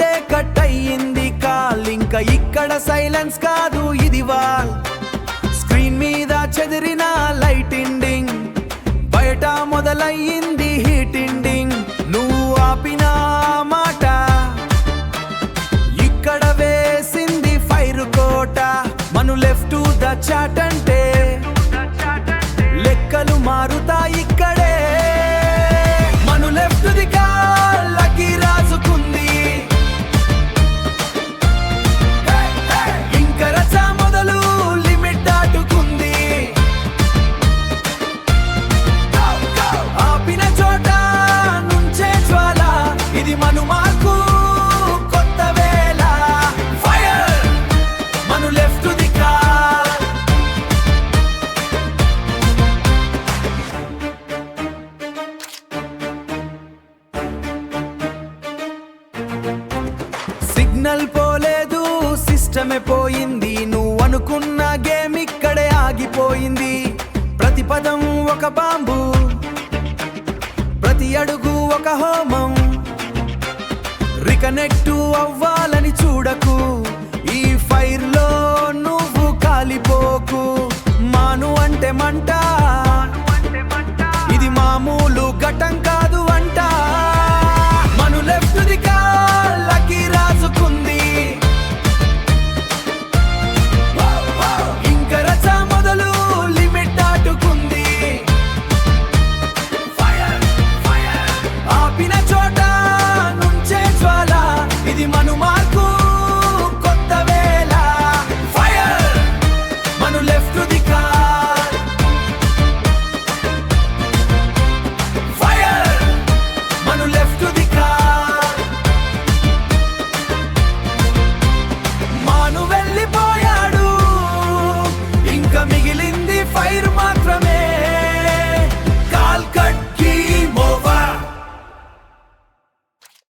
అప్పుడే కట్ అయ్యింది కాల్. ఇంకా ఇక్కడ సైలెన్స్ కాదు ఇది వాల్. స్క్రీన్ మీద చెదిరిన లైట్ ఎండింగ్, బయట మొదలయ్యింది హీట్ ఎండింగ్. నువ్వు ఆపిన మాట ఇక్కడ వేసింది ఫైర్ కోట. Manu left to the chat అంటే లెక్కలు మారుతాయి ఇక్కడే. మను లెఫ్ట్ ది కాళ్ళకి రాసుకుంది, ఇంక రచ మొదలు లిమిట్ దాటుకుంది. ఆపిన చోట నుంచే జ్వాల, ఇది మను మార్కు కొత్త వేళ. Fire Manu left the call. Signal పోలేదు, సిస్టమే పోయింది. నువ్వు అనుకున్న గేమ్ ఇక్కడే ఆగిపోయింది. ప్రతి పదం ఒక బాంబు, ప్రతి అడుగు ఒక హోమం. రికనెక్ట్ అవ్వాలని చూడకు, ఈ ఫైర్ లో నువ్వు కాలిపోకు. మాను అంటే మంట, ఇది మామూలు ఘటం కాదు అంట. మను లెఫ్ట్ ది కాళ్ళకి రాసుకుంది, ఇంక రచ మొదలు లిమిట్ దాటుకుంది. ఆపిన చోట నుంచే జ్వాల, ఇది మను మార్కు కొత్త వేళ. Fire Manu left the call. Fire Manu left the call. మాను వెళ్ళిపోయాడు, ఇంకా మిగిలింది ఫైర్ మాత్రమే.